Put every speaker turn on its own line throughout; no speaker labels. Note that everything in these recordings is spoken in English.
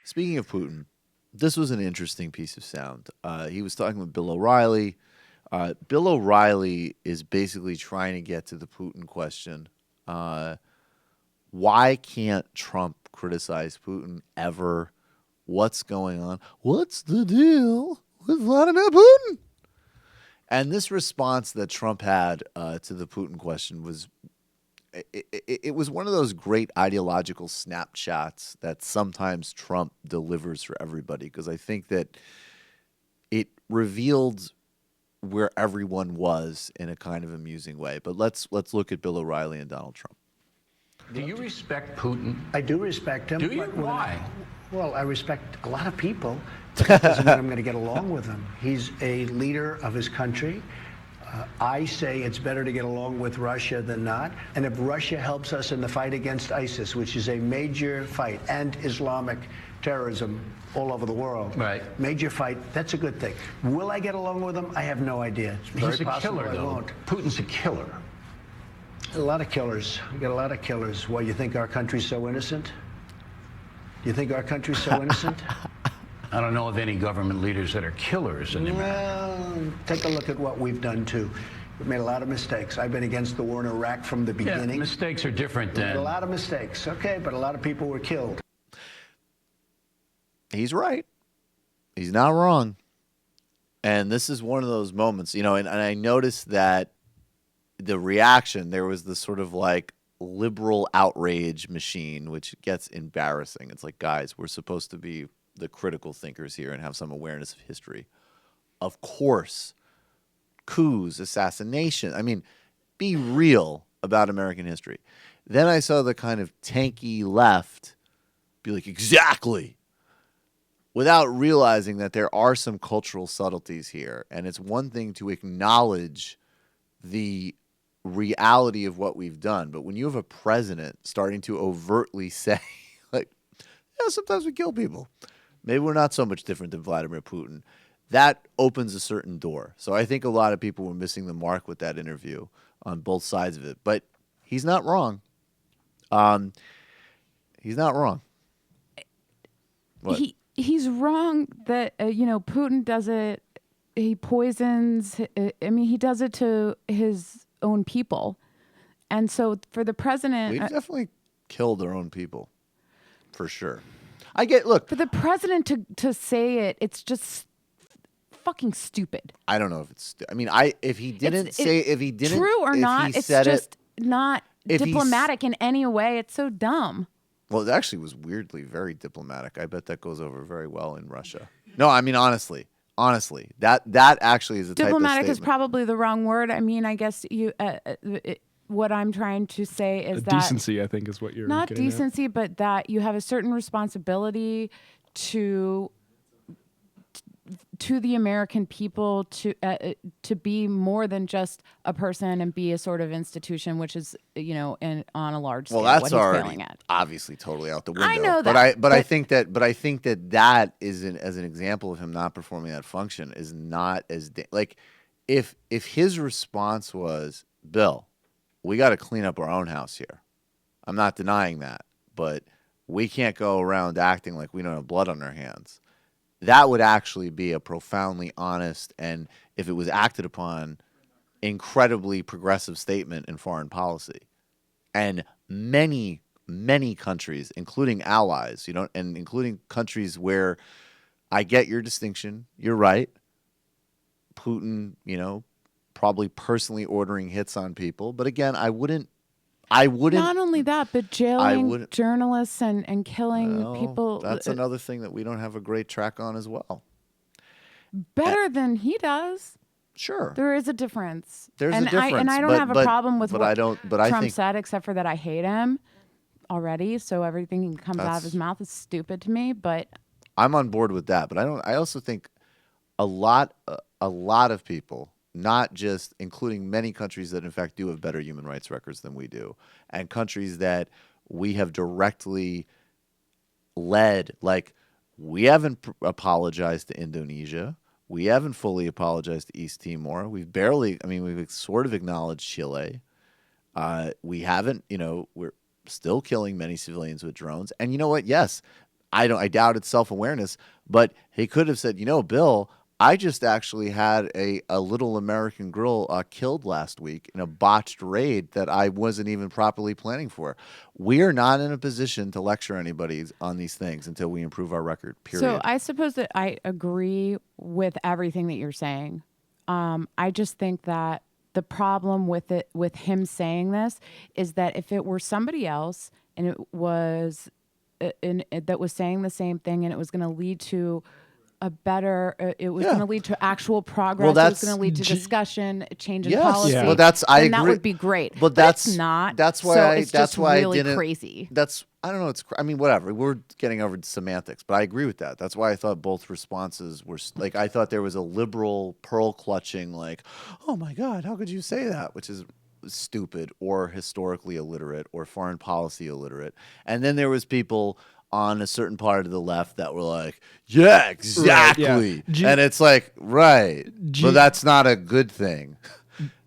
Speaking of Putin, this was an interesting piece of sound. He was talking with Bill O'Reilly. Bill O'Reilly is basically trying to get to the Putin question. Why can't Trump criticize Putin ever? What's going on? What's the deal with Vladimir Putin? And this response that Trump had to the Putin question was it was one of those great ideological snapshots that sometimes Trump delivers for everybody, because I think that it revealed where everyone was in a kind of amusing way. But let's look at Bill O'Reilly and Donald Trump.
Do you respect Putin?
I do respect him.
Do you? Why?
Well, I respect a lot of people, but that doesn't mean I'm going to get along with him. He's a leader of his country. I say it's better to get along with Russia than not. And if Russia helps us in the fight against ISIS, which is a major fight, and Islamic terrorism all over the world,
right?
Major fight, that's a good thing. Will I get along with him? I have no idea. It's very
He's a
possible
killer,
I
though.
won't.
Putin's a killer.
A lot of killers. We got a lot of killers. Why, you think our country's so innocent? You think our country's so innocent?
I don't know of any government leaders that are killers in America.
Well, take a look at what we've done, too. We've made a lot of mistakes. I've been against the war in Iraq from the beginning.
Yeah, mistakes are different
We made
than...
a lot of mistakes, okay, but a lot of people were killed.
He's right. He's not wrong. And this is one of those moments, and I noticed that the reaction, there was this sort of like liberal outrage machine, which gets embarrassing. It's like, guys, we're supposed to be the critical thinkers here and have some awareness of history. Of course, coups, assassination. I mean, be real about American history. Then I saw the kind of tanky left be like, exactly, without realizing that there are some cultural subtleties here. And it's one thing to acknowledge the reality of what we've done. But when you have a president starting to overtly say, like, yeah, sometimes we kill people. Maybe we're not so much different than Vladimir Putin. That opens a certain door. So I think a lot of people were missing the mark with that interview on both sides of it. But he's not wrong. He's not wrong. What?
He's wrong that, Putin does it. He poisons. He does it to his own people. And so for the president...
We've definitely killed our own people. For sure. Look.
For the president to say it, it's just fucking stupid.
I don't know if it's... if he didn't...
True or not, it's just not diplomatic in any way. It's so dumb.
Well, it actually was weirdly very diplomatic. I bet that goes over very well in Russia. No, honestly, that actually is a
diplomatic
type of
is probably the wrong word. I guess what I'm trying to say is that
decency, I think, is what you're
not
getting
decency,
at.
but that you have a certain responsibility to the American people to be more than just a person and be a sort of institution, which is on a large scale.
Well, that's
what he's
already
failing at.
obviously totally out the window.
I know that,
but I think that is as an example of him not performing that function is not as like if his response was, Bill, we got to clean up our own house here. I'm not denying that, but we can't go around acting like we don't have blood on our hands. That would actually be a profoundly honest and, if it was acted upon, incredibly progressive statement in foreign policy. And many, many countries, including allies, and including countries where I get your distinction, you're right. Putin, probably personally ordering hits on people. But again, I wouldn't.
Not only that, but jailing journalists and killing people.
That's another thing that we don't have a great track on as well.
Better than he does.
Sure.
There is a difference.
There's a difference.
I don't have a problem with what Trump
said,
except for that I hate him already. So everything that comes out of his mouth is stupid to me. But
I'm on board with that. But I also think a lot of people, not just including many countries that in fact do have better human rights records than we do, and countries that we have directly led, like we haven't apologized to Indonesia. We haven't fully apologized to East Timor. We've sort of acknowledged Chile. We haven't, we're still killing many civilians with drones. And you know what? Yes, I doubt it's self-awareness, but he could have said, Bill, I just actually had a little American girl killed last week in a botched raid that I wasn't even properly planning for. We are not in a position to lecture anybody on these things until we improve our record, period.
So I suppose that I agree with everything that you're saying. I just think that the problem with him saying this is that if it were somebody else and it was that was saying the same thing and it was going to lead to a better, it was going to lead to actual progress.
Well,
it was going to lead to discussion, change in
Yes.
policy.
Yeah. Well, I agree.
That would be great.
But
it's not.
That's why
so
I.
It's
That's
just
why
really
I didn't.
Crazy.
I don't know. I mean, whatever. We're getting over semantics, but I agree with that. That's why I thought both responses were like. I thought there was a liberal pearl clutching, like, "Oh my God, how could you say that?" Which is stupid or historically illiterate or foreign policy illiterate. And then there was people on a certain part of the left that were like, yeah, exactly.
Right, yeah.
And it's like, right. But that's not a good thing.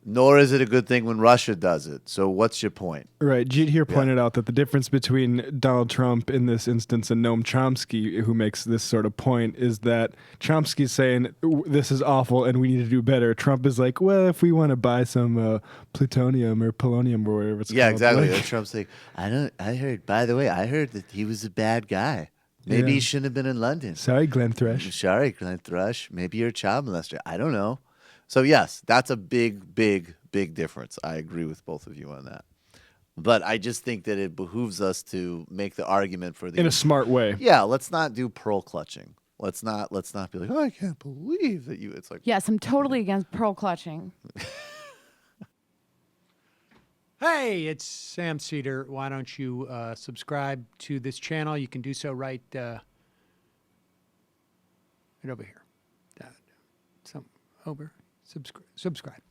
Nor is it a good thing when Russia does it. So what's your point?
Right. Jeet here pointed out that the difference between Donald Trump in this instance and Noam Chomsky, who makes this sort of point, is that Chomsky's saying this is awful and we need to do better. Trump is like, well, if we want to buy some plutonium or polonium or whatever it's called.
Yeah, exactly.
Like,
Trump's like, I heard that he was a bad guy. Maybe he shouldn't have been in London.
Sorry, Glenn Thrush.
Sorry, Glenn Thrush. Maybe you're a child molester. I don't know. So yes, that's a big, big, big difference. I agree with both of you on that. But I just think that it behooves us to make the argument for the
in a smart way.
Yeah, let's not do pearl clutching. Let's not be like, oh, I can't believe that you. It's like,
yes, I'm totally against pearl clutching.
Hey, it's Sam Seder. Why don't you subscribe to this channel? You can do so right over here. Over. Subscribe.